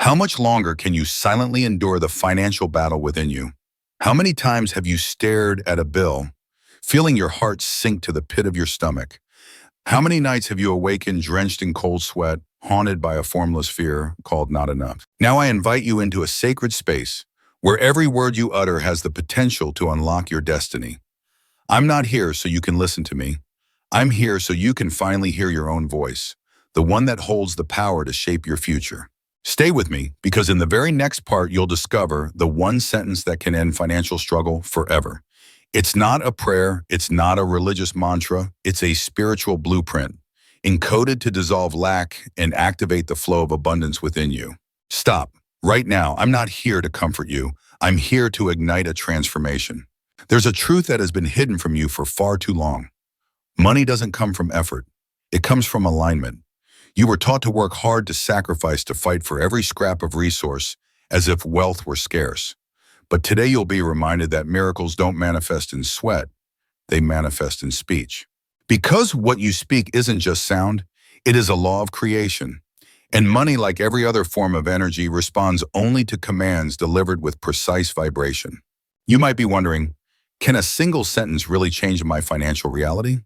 How much longer can you silently endure the financial battle within you? How many times have you stared at a bill, feeling your heart sink to the pit of your stomach? How many nights have you awakened drenched in cold sweat, haunted by a formless fear called not enough? Now I invite you into a sacred space where every word you utter has the potential to unlock your destiny. I'm not here so you can listen to me. I'm here so you can finally hear your own voice, the one that holds the power to shape your future. Stay with me, because in the very next part, you'll discover the one sentence that can end financial struggle forever. It's not a prayer, it's not a religious mantra, it's a spiritual blueprint, encoded to dissolve lack and activate the flow of abundance within you. Stop. Right now, I'm not here to comfort you. I'm here to ignite a transformation. There's a truth that has been hidden from you for far too long. Money doesn't come from effort. It comes from alignment. You were taught to work hard, to sacrifice, to fight for every scrap of resource, as if wealth were scarce. But today you'll be reminded that miracles don't manifest in sweat, they manifest in speech. Because what you speak isn't just sound, it is a law of creation. And money, like every other form of energy, responds only to commands delivered with precise vibration. You might be wondering, can a single sentence really change my financial reality?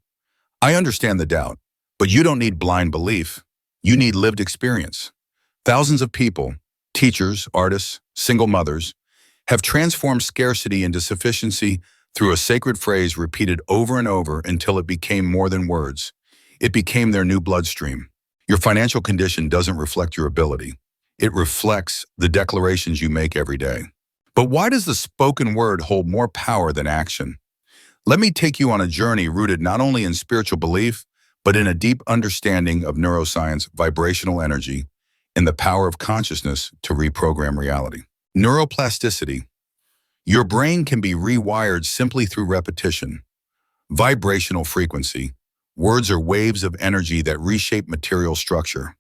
I understand the doubt, but you don't need blind belief. You need lived experience. Thousands of people, teachers, artists, single mothers, have transformed scarcity into sufficiency through a sacred phrase repeated over and over until it became more than words. It became their new bloodstream. Your financial condition doesn't reflect your ability. It reflects the declarations you make every day. But why does the spoken word hold more power than action? Let me take you on a journey rooted not only in spiritual belief, but in a deep understanding of neuroscience, vibrational energy, and the power of consciousness to reprogram reality. Neuroplasticity. Your brain can be rewired simply through repetition. Vibrational frequency. Words are waves of energy that reshape material structure.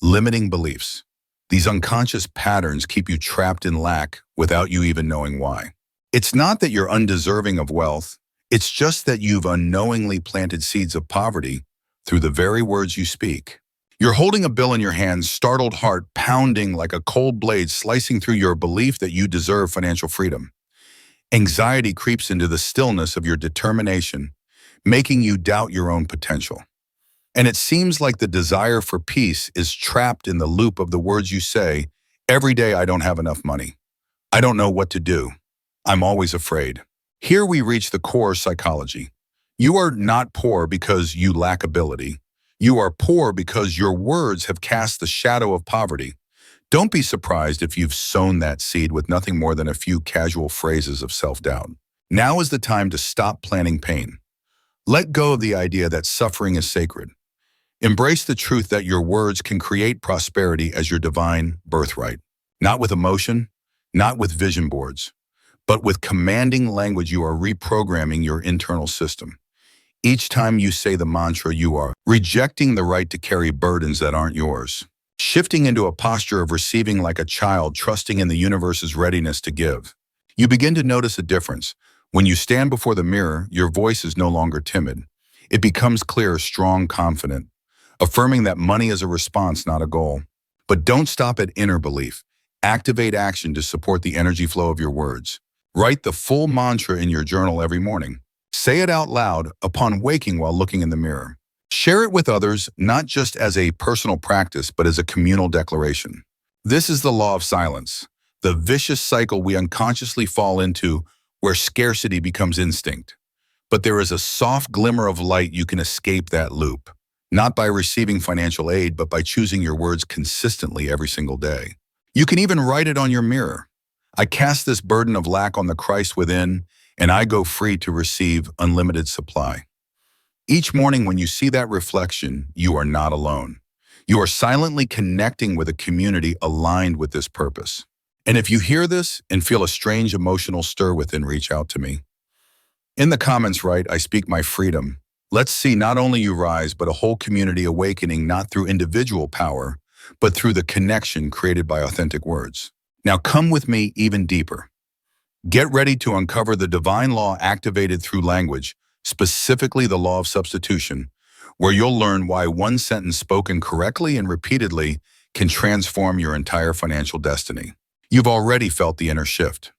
Limiting beliefs. These unconscious patterns keep you trapped in lack without you even knowing why. It's not that you're undeserving of wealth. It's just that you've unknowingly planted seeds of poverty through the very words you speak. You're holding a bill in your hands, startled heart pounding like a cold blade slicing through your belief that you deserve financial freedom. Anxiety creeps into the stillness of your determination, making you doubt your own potential. And it seems like the desire for peace is trapped in the loop of the words you say. Every day, I don't have enough money. I don't know what to do. I'm always afraid. Here we reach the core psychology. You are not poor because you lack ability. You are poor because your words have cast the shadow of poverty. Don't be surprised if you've sown that seed with nothing more than a few casual phrases of self-doubt. Now is the time to stop planning pain. Let go of the idea that suffering is sacred. Embrace the truth that your words can create prosperity as your divine birthright. Not with emotion, not with vision boards, but with commanding language. You are reprogramming your internal system. Each time you say the mantra, you are rejecting the right to carry burdens that aren't yours, shifting into a posture of receiving like a child, trusting in the universe's readiness to give. You begin to notice a difference. When you stand before the mirror, your voice is no longer timid. It becomes clear, strong, confident, affirming that money is a response, not a goal. But don't stop at inner belief. Activate action to support the energy flow of your words. Write the full mantra in your journal every morning. Say it out loud upon waking while looking in the mirror. Share it with others, not just as a personal practice, but as a communal declaration. This is the law of silence, the vicious cycle we unconsciously fall into where scarcity becomes instinct. But there is a soft glimmer of light. You can escape that loop, not by receiving financial aid, but by choosing your words consistently every single day. You can even write it on your mirror. I cast this burden of lack on the Christ within, and I go free to receive unlimited supply. Each morning when you see that reflection, you are not alone. You are silently connecting with a community aligned with this purpose. And if you hear this and feel a strange emotional stir within, reach out to me. In the comments, write, I speak my freedom. Let's see not only you rise, but a whole community awakening, not through individual power, but through the connection created by authentic words. Now come with me even deeper. Get ready to uncover the divine law activated through language, specifically the law of substitution, where you'll learn why one sentence spoken correctly and repeatedly can transform your entire financial destiny. You've already felt the inner shift.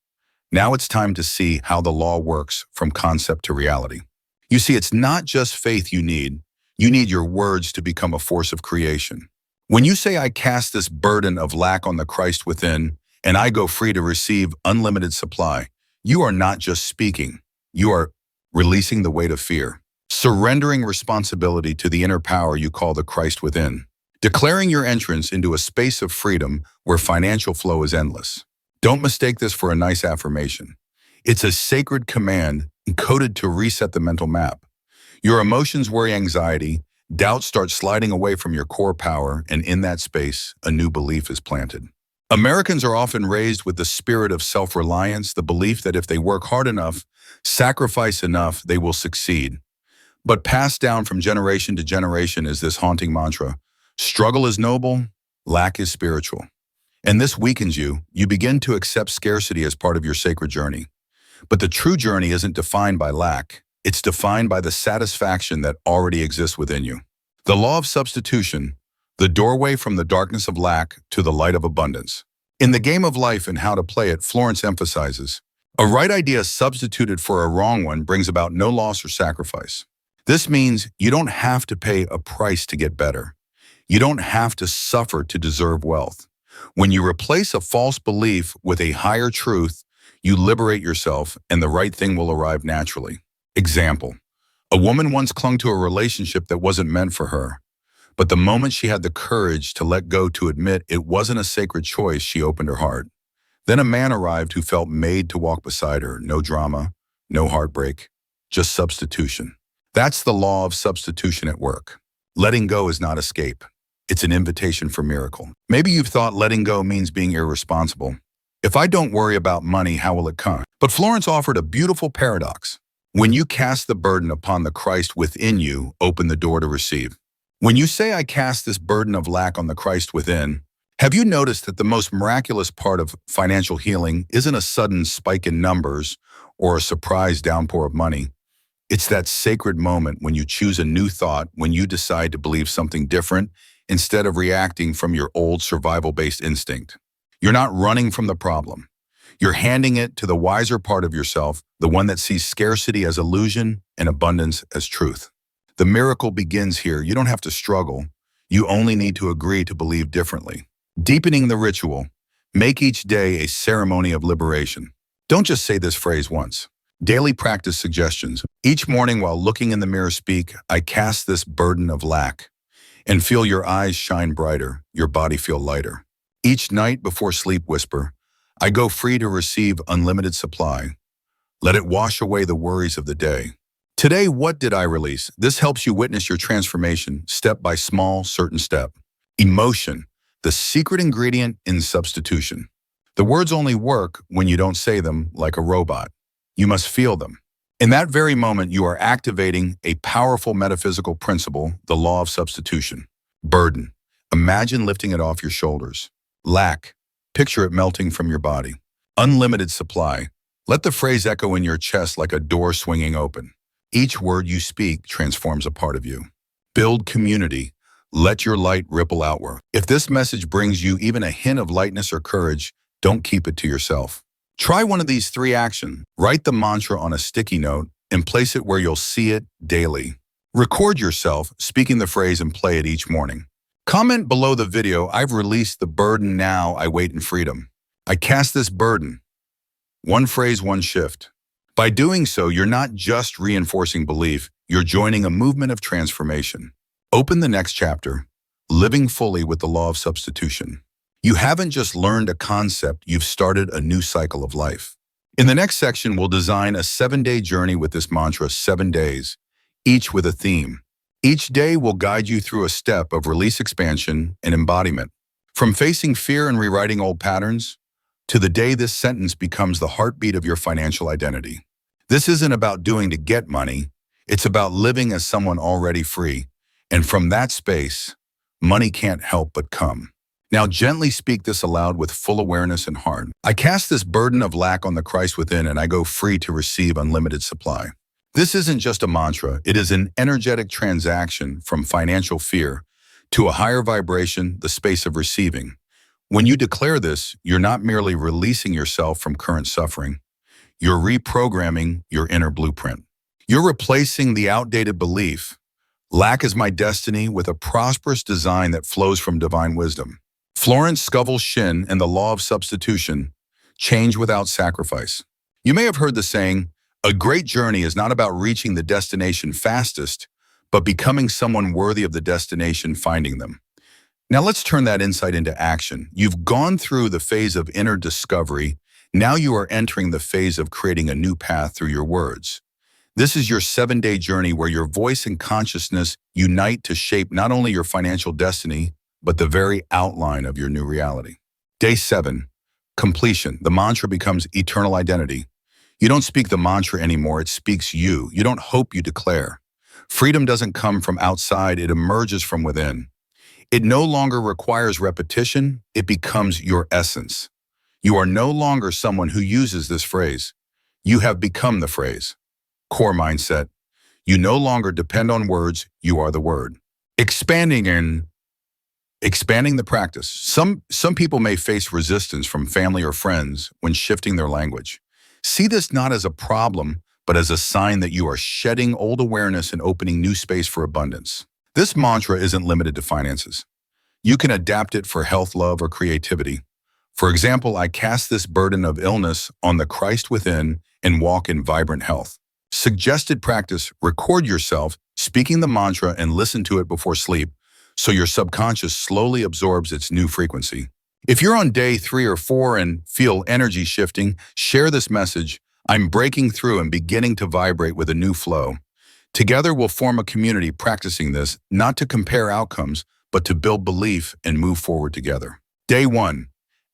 Now it's time to see how the law works from concept to reality. You see, it's not just faith you need your words to become a force of creation. When you say, I cast this burden of lack on the Christ within, and I go free to receive unlimited supply, you are not just speaking, you are releasing the weight of fear, surrendering responsibility to the inner power you call the Christ within, declaring your entrance into a space of freedom where financial flow is endless. Don't mistake this for a nice affirmation. It's a sacred command encoded to reset the mental map. Your emotions, worry, anxiety, doubt start sliding away from your core power, and in that space, a new belief is planted. Americans are often raised with the spirit of self-reliance, the belief that if they work hard enough, sacrifice enough, they will succeed. But passed down from generation to generation is this haunting mantra: struggle is noble, lack is spiritual. And this weakens you. You begin to accept scarcity as part of your sacred journey. But the true journey isn't defined by lack. It's defined by the satisfaction that already exists within you. The law of substitution, the doorway from the darkness of lack to the light of abundance. In the game of life and how to play it, Florence emphasizes, a right idea substituted for a wrong one brings about no loss or sacrifice. This means you don't have to pay a price to get better. You don't have to suffer to deserve wealth. When you replace a false belief with a higher truth, you liberate yourself and the right thing will arrive naturally. Example: a woman once clung to a relationship that wasn't meant for her. But the moment she had the courage to let go, to admit it wasn't a sacred choice, she opened her heart. Then a man arrived who felt made to walk beside her. No drama, no heartbreak, just substitution. That's the law of substitution at work. Letting go is not escape. It's an invitation for miracle. Maybe you've thought letting go means being irresponsible. If I don't worry about money, how will it come? But Florence offered a beautiful paradox. When you cast the burden upon the Christ within you, open the door to receive. When you say, I cast this burden of lack on the Christ within, have you noticed that the most miraculous part of financial healing isn't a sudden spike in numbers or a surprise downpour of money? It's that sacred moment when you choose a new thought, when you decide to believe something different instead of reacting from your old survival-based instinct. You're not running from the problem. You're handing it to the wiser part of yourself, the one that sees scarcity as illusion and abundance as truth. The miracle begins here. You don't have to struggle. You only need to agree to believe differently. Deepening the ritual. Make each day a ceremony of liberation. Don't just say this phrase once. Daily practice suggestions. Each morning while looking in the mirror, speak, I cast this burden of lack. And feel your eyes shine brighter, your body feel lighter. Each night before sleep, whisper, I go free to receive unlimited supply. Let it wash away the worries of the day. Today, what did I release? This helps you witness your transformation step by small, certain step. Emotion, the secret ingredient in substitution. The words only work when you don't say them like a robot. You must feel them. In that very moment, you are activating a powerful metaphysical principle, the law of substitution. Burden. Imagine lifting it off your shoulders. Lack. Picture it melting from your body. Unlimited supply. Let the phrase echo in your chest like a door swinging open. Each word you speak transforms a part of you. Build community. Let your light ripple outward. If this message brings you even a hint of lightness or courage, don't keep it to yourself. Try one of these 3 actions. Write the mantra on a sticky note and place it where you'll see it daily. Record yourself speaking the phrase and play it each morning. Comment below the video, I've released the burden, now I wait in freedom. I cast this burden. One phrase, one shift. By doing so, you're not just reinforcing belief, you're joining a movement of transformation. Open the next chapter, living fully with the law of substitution. You haven't just learned a concept, you've started a new cycle of life. In the next section, we'll design a 7-day journey with this mantra, 7 days, each with a theme. Each day will guide you through a step of release, expansion, and embodiment. From facing fear and rewriting old patterns, to the day this sentence becomes the heartbeat of your financial identity. This isn't about doing to get money, it's about living as someone already free. And from that space, money can't help but come. Now gently speak this aloud with full awareness and heart. I cast this burden of lack on the Christ within, and I go free to receive unlimited supply. This isn't just a mantra, it is an energetic transaction from financial fear to a higher vibration, the space of receiving. When you declare this, you're not merely releasing yourself from current suffering. You're reprogramming your inner blueprint. You're replacing the outdated belief, lack is my destiny, with a prosperous design that flows from divine wisdom. Florence Scovel Shinn and the law of substitution, change without sacrifice. You may have heard the saying, a great journey is not about reaching the destination fastest, but becoming someone worthy of the destination finding them. Now let's turn that insight into action. You've gone through the phase of inner discovery. Now you are entering the phase of creating a new path through your words. This is your 7-day journey where your voice and consciousness unite to shape not only your financial destiny, but the very outline of your new reality. Day 7, completion. The mantra becomes eternal identity. You don't speak the mantra anymore, it speaks you. You don't hope, you declare. Freedom doesn't come from outside, it emerges from within. It no longer requires repetition, it becomes your essence. You are no longer someone who uses this phrase. You have become the phrase. Core mindset. You no longer depend on words, you are the word. Expanding the practice. Some people may face resistance from family or friends when shifting their language. See this not as a problem, but as a sign that you are shedding old awareness and opening new space for abundance. This mantra isn't limited to finances. You can adapt it for health, love, or creativity. For example, I cast this burden of illness on the Christ within and walk in vibrant health. Suggested practice, record yourself speaking the mantra and listen to it before sleep so your subconscious slowly absorbs its new frequency. If you're on day 3 or 4 and feel energy shifting, share this message. I'm breaking through and beginning to vibrate with a new flow. Together we'll form a community practicing this, not to compare outcomes, but to build belief and move forward together. Day 1,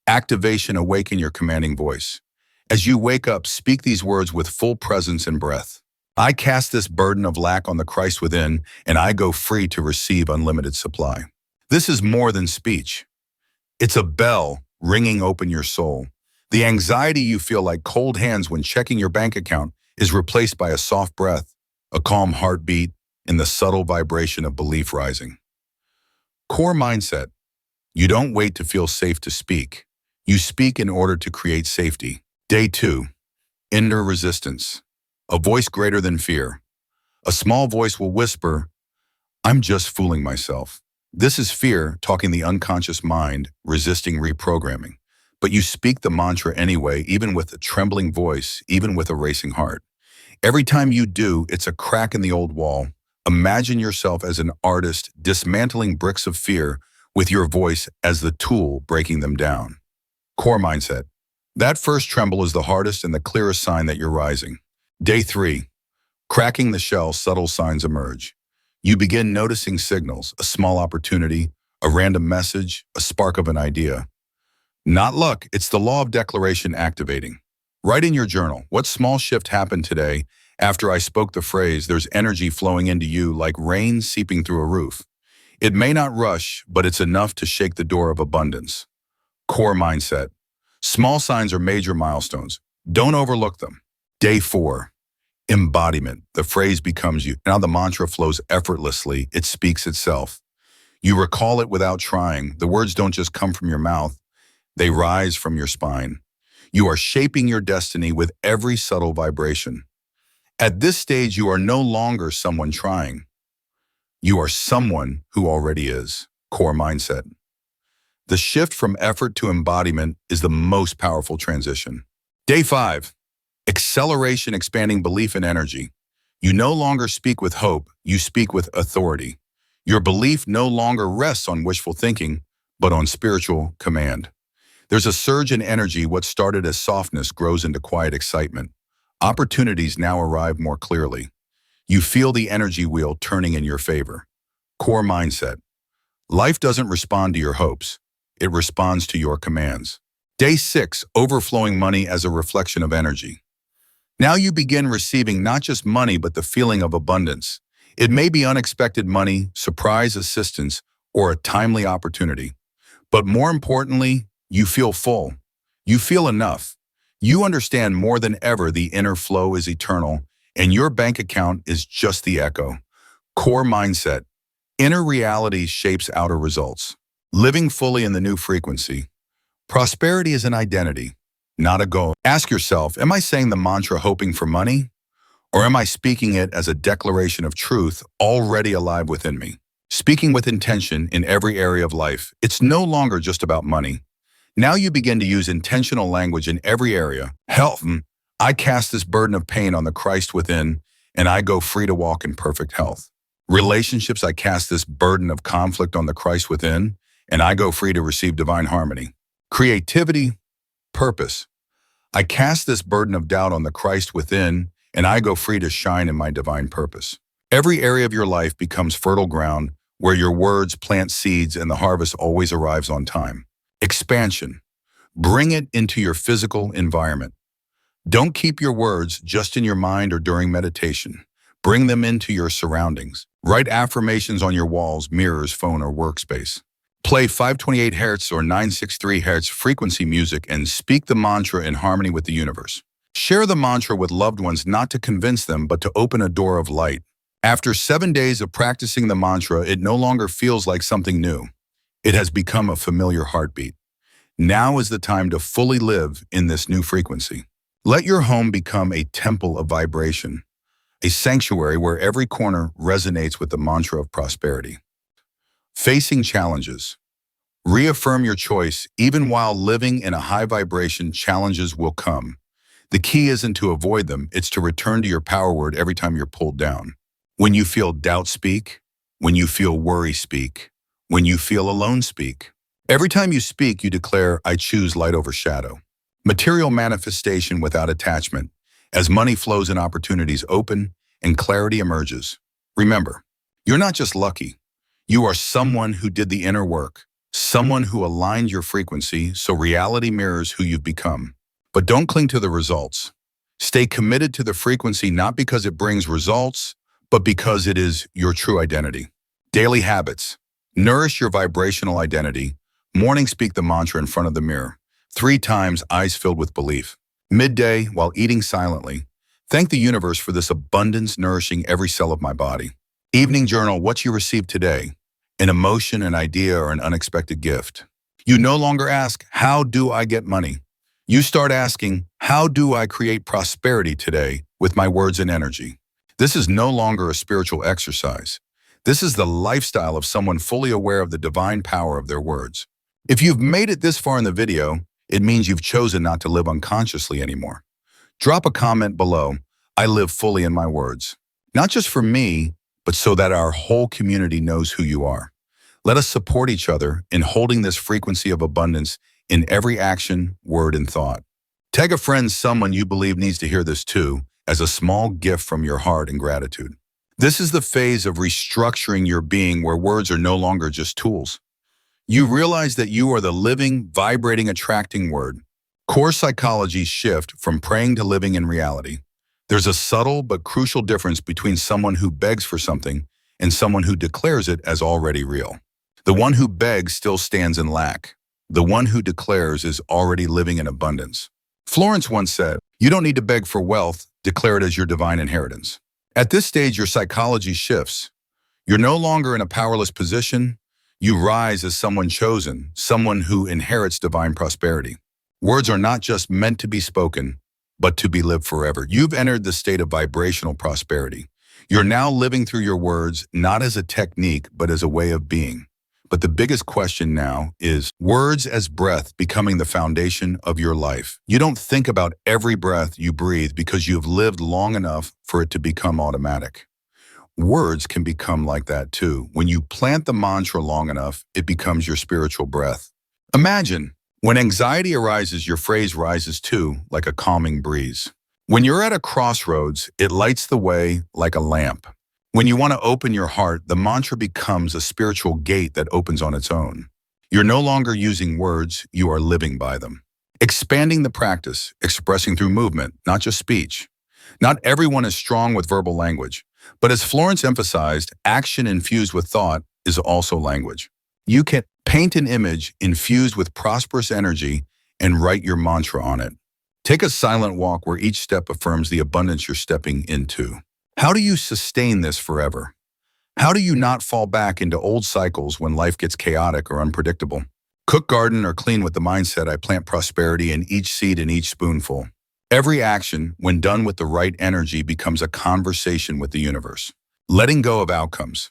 activation, awaken your commanding voice. As you wake up, speak these words with full presence and breath. I cast this burden of lack on the Christ within, and I go free to receive unlimited supply. This is more than speech. It's a bell ringing open your soul. The anxiety you feel like cold hands when checking your bank account is replaced by a soft breath, a calm heartbeat, and the subtle vibration of belief rising. Core mindset. You don't wait to feel safe to speak. You speak in order to create safety. Day 2, inner resistance. A voice greater than fear. A small voice will whisper, I'm just fooling myself. This is fear talking the unconscious mind, resisting reprogramming. But you speak the mantra anyway, even with a trembling voice, even with a racing heart. Every time you do, it's a crack in the old wall. Imagine yourself as an artist dismantling bricks of fear with your voice as the tool breaking them down. Core mindset. That first tremble is the hardest and the clearest sign that you're rising. Day 3, cracking the shell, subtle signs emerge. You begin noticing signals, a small opportunity, a random message, a spark of an idea. Not luck, it's the law of declaration activating. Write in your journal, what small shift happened today after I spoke the phrase, there's energy flowing into you like rain seeping through a roof. It may not rush, but it's enough to shake the door of abundance. Core mindset. Small signs are major milestones. Don't overlook them. Day 4, embodiment. The phrase becomes you. Now the mantra flows effortlessly. It speaks itself. You recall it without trying. The words don't just come from your mouth. They rise from your spine. You are shaping your destiny with every subtle vibration. At this stage, you are no longer someone trying. You are someone who already is. Core mindset. The shift from effort to embodiment is the most powerful transition. Day 5, acceleration, expanding belief and energy. You no longer speak with hope, you speak with authority. Your belief no longer rests on wishful thinking, but on spiritual command. There's a surge in energy. What started as softness grows into quiet excitement. Opportunities now arrive more clearly. You feel the energy wheel turning in your favor. Core mindset. Life doesn't respond to your hopes. It responds to your commands. Day 6, overflowing money as a reflection of energy. Now you begin receiving not just money, but the feeling of abundance. It may be unexpected money, surprise assistance, or a timely opportunity. But more importantly, you feel full. You feel enough. You understand more than ever the inner flow is eternal, and your bank account is just the echo. Core mindset. Inner reality shapes outer results. Living fully in the new frequency. Prosperity is an identity, not a goal. Ask yourself, am I saying the mantra hoping for money? Or am I speaking it as a declaration of truth already alive within me? Speaking with intention in every area of life, it's no longer just about money. Now you begin to use intentional language in every area. Health, I cast this burden of pain on the Christ within, and I go free to walk in perfect health. Relationships, I cast this burden of conflict on the Christ within, and I go free to receive divine harmony. Creativity, purpose. I cast this burden of doubt on the Christ within, and I go free to shine in my divine purpose. Every area of your life becomes fertile ground where your words plant seeds and the harvest always arrives on time. Expansion. Bring it into your physical environment. Don't keep your words just in your mind or during meditation. Bring them into your surroundings. Write affirmations on your walls, mirrors, phone, or workspace. Play 528 Hz or 963 Hz frequency music and speak the mantra in harmony with the universe. Share the mantra with loved ones not to convince them but to open a door of light. After 7 days of practicing the mantra, it no longer feels like something new. It has become a familiar heartbeat. Now is the time to fully live in this new frequency. Let your home become a temple of vibration, a sanctuary where every corner resonates with the mantra of prosperity. Facing challenges. Reaffirm your choice. Even while living in a high vibration, challenges will come. The key isn't to avoid them, it's to return to your power word every time you're pulled down. When you feel doubt, speak. When you feel worry, speak. When you feel alone, speak. Every time you speak, you declare, I choose light over shadow. Material manifestation without attachment. As money flows and opportunities open and clarity emerges. Remember, you're not just lucky. You are someone who did the inner work, someone who aligned your frequency so reality mirrors who you've become. But don't cling to the results. Stay committed to the frequency not because it brings results, but because it is your true identity. Daily habits. Nourish your vibrational identity. Morning, speak the mantra in front of the mirror. 3 times, eyes filled with belief. Midday, while eating silently. Thank the universe for this abundance nourishing every cell of my body. Evening journal, what you received today. An emotion, an idea, or an unexpected gift. You no longer ask, how do I get money? You start asking, how do I create prosperity today with my words and energy? This is no longer a spiritual exercise. This is the lifestyle of someone fully aware of the divine power of their words. If you've made it this far in the video, it means you've chosen not to live unconsciously anymore. Drop a comment below. I live fully in my words. Not just for me, but so that our whole community knows who you are. Let us support each other in holding this frequency of abundance in every action, word, and thought. Tag a friend, someone you believe needs to hear this too, as a small gift from your heart and gratitude. This is the phase of restructuring your being where words are no longer just tools. You realize that you are the living, vibrating, attracting word. Core psychology shift from praying to living in reality. There's a subtle but crucial difference between someone who begs for something and someone who declares it as already real. The one who begs still stands in lack. The one who declares is already living in abundance. Florence once said, you don't need to beg for wealth, declare it as your divine inheritance. At this stage, your psychology shifts. You're no longer in a powerless position. You rise as someone chosen, someone who inherits divine prosperity. Words are not just meant to be spoken, but to be lived forever. You've entered the state of vibrational prosperity. You're now living through your words, not as a technique, but as a way of being. But the biggest question now is words as breath becoming the foundation of your life. You don't think about every breath you breathe because you've lived long enough for it to become automatic. Words can become like that too. When you plant the mantra long enough, it becomes your spiritual breath. Imagine, when anxiety arises, your phrase rises too, like a calming breeze. When you're at a crossroads, it lights the way like a lamp. When you want to open your heart, the mantra becomes a spiritual gate that opens on its own. You're no longer using words, you are living by them. Expanding the practice, expressing through movement, not just speech. Not everyone is strong with verbal language, but as Florence emphasized, action infused with thought is also language. You can paint an image infused with prosperous energy and write your mantra on it. Take a silent walk where each step affirms the abundance you're stepping into. How do you sustain this forever? How do you not fall back into old cycles when life gets chaotic or unpredictable? Cook, garden, or clean with the mindset I plant prosperity in each seed and each spoonful. Every action, when done with the right energy, becomes a conversation with the universe. Letting go of outcomes.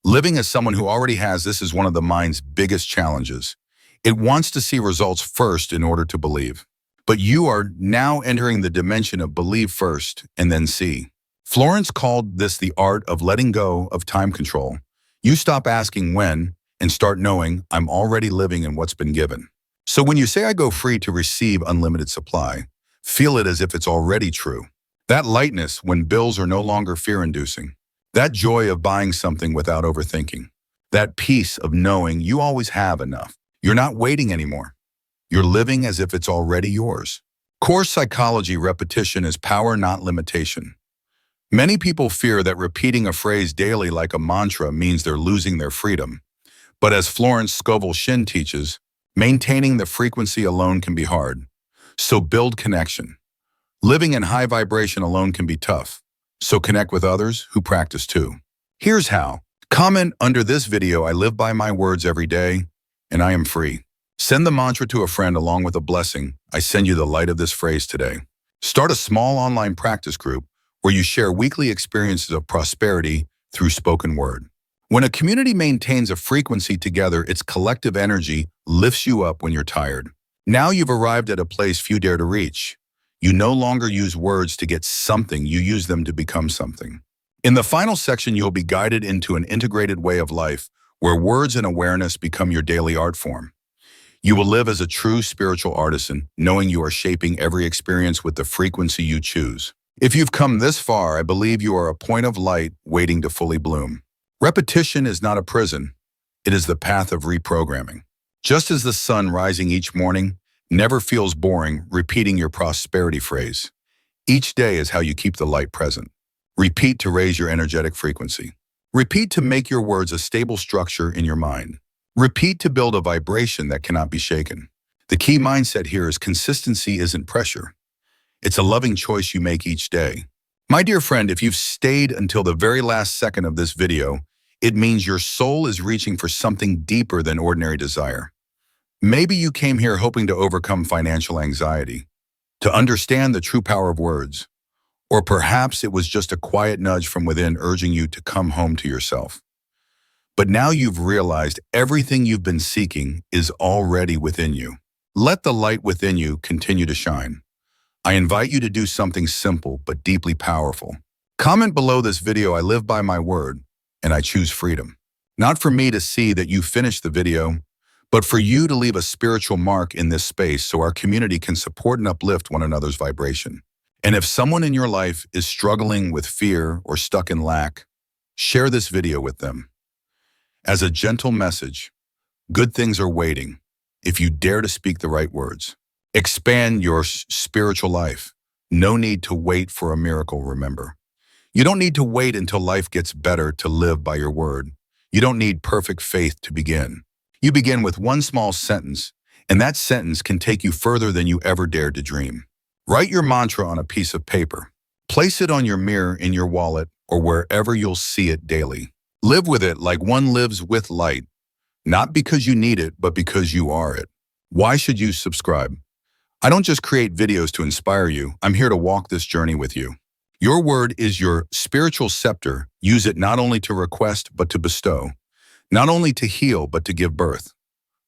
Living as someone who already has this is one of the mind's biggest challenges. It wants to see results first in order to believe. But you are now entering the dimension of believe first and then see. Florence called this the art of letting go of time control. You stop asking when and start knowing I'm already living in what's been given. So when you say I go free to receive unlimited supply, feel it as if it's already true. That lightness when bills are no longer fear-inducing. That joy of buying something without overthinking. That peace of knowing you always have enough. You're not waiting anymore. You're living as if it's already yours. Core psychology repetition is power, not limitation. Many people fear that repeating a phrase daily like a mantra means they're losing their freedom. But as Florence Scovel Shinn teaches, maintaining the frequency alone can be hard. So build connection. Living in high vibration alone can be tough. So connect with others who practice too. Here's how. Comment under this video, I live by my words every day, and I am free. Send the mantra to a friend along with a blessing. I send you the light of this phrase today. Start a small online practice group where you share weekly experiences of prosperity through spoken word. When a community maintains a frequency together, its collective energy lifts you up when you're tired. Now you've arrived at a place few dare to reach. You no longer use words to get something, you use them to become something. In the final section, you'll be guided into an integrated way of life where words and awareness become your daily art form. You will live as a true spiritual artisan, knowing you are shaping every experience with the frequency you choose. If you've come this far, I believe you are a point of light waiting to fully bloom. Repetition is not a prison. It is the path of reprogramming. Just as the sun rising each morning never feels boring repeating your prosperity phrase. Each day is how you keep the light present. Repeat to raise your energetic frequency. Repeat to make your words a stable structure in your mind. Repeat to build a vibration that cannot be shaken. The key mindset here is consistency isn't pressure. It's a loving choice you make each day. My dear friend, if you've stayed until the very last second of this video, it means your soul is reaching for something deeper than ordinary desire. Maybe you came here hoping to overcome financial anxiety, to understand the true power of words, or perhaps it was just a quiet nudge from within urging you to come home to yourself. But now you've realized everything you've been seeking is already within you. Let the light within you continue to shine. I invite you to do something simple but deeply powerful. Comment below this video, I live by my word, and I choose freedom. Not for me to see that you finished the video, but for you to leave a spiritual mark in this space so our community can support and uplift one another's vibration. And if someone in your life is struggling with fear or stuck in lack, share this video with them. As a gentle message, good things are waiting if you dare to speak the right words. Expand your spiritual life. No need to wait for a miracle, remember. You don't need to wait until life gets better to live by your word. You don't need perfect faith to begin. You begin with one small sentence, and that sentence can take you further than you ever dared to dream. Write your mantra on a piece of paper. Place it on your mirror, in your wallet, or wherever you'll see it daily. Live with it like one lives with light, not because you need it, but because you are it. Why should you subscribe? I don't just create videos to inspire you. I'm here to walk this journey with you. Your word is your spiritual scepter. Use it not only to request, but to bestow. Not only to heal, but to give birth.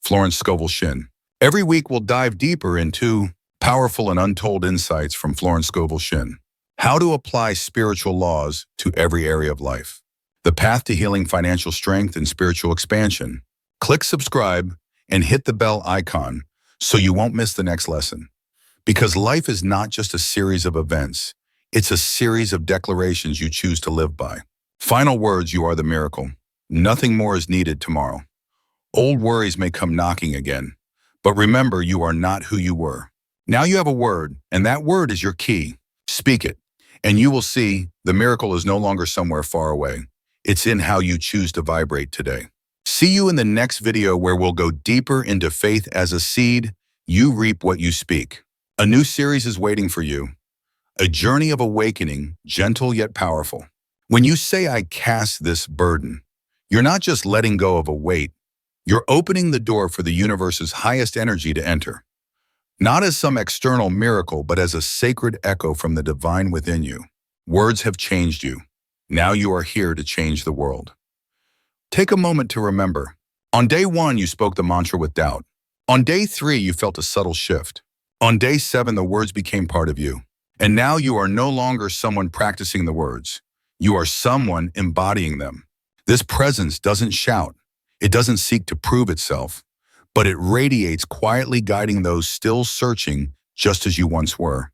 Florence Scovel Shinn. Every week we'll dive deeper into powerful and untold insights from Florence Scovel Shinn. How to apply spiritual laws to every area of life. The path to healing, financial strength, and spiritual expansion. Click subscribe and hit the bell icon so you won't miss the next lesson. Because life is not just a series of events. It's a series of declarations you choose to live by. Final words, you are the miracle. Nothing more is needed tomorrow. Old worries may come knocking again, but remember, you are not who you were. Now you have a word, and that word is your key. Speak it, and you will see the miracle is no longer somewhere far away. It's in how you choose to vibrate today. See you in the next video where we'll go deeper into faith as a seed. You reap what you speak. A new series is waiting for you. A journey of awakening, gentle yet powerful. When you say, I cast this burden, you're not just letting go of a weight, you're opening the door for the universe's highest energy to enter. Not as some external miracle, but as a sacred echo from the divine within you. Words have changed you. Now you are here to change the world. Take a moment to remember. On day 1, you spoke the mantra with doubt. On day 3, you felt a subtle shift. On day 7, the words became part of you. And now you are no longer someone practicing the words. You are someone embodying them. This presence doesn't shout. It doesn't seek to prove itself, but it radiates quietly, guiding those still searching just as you once were.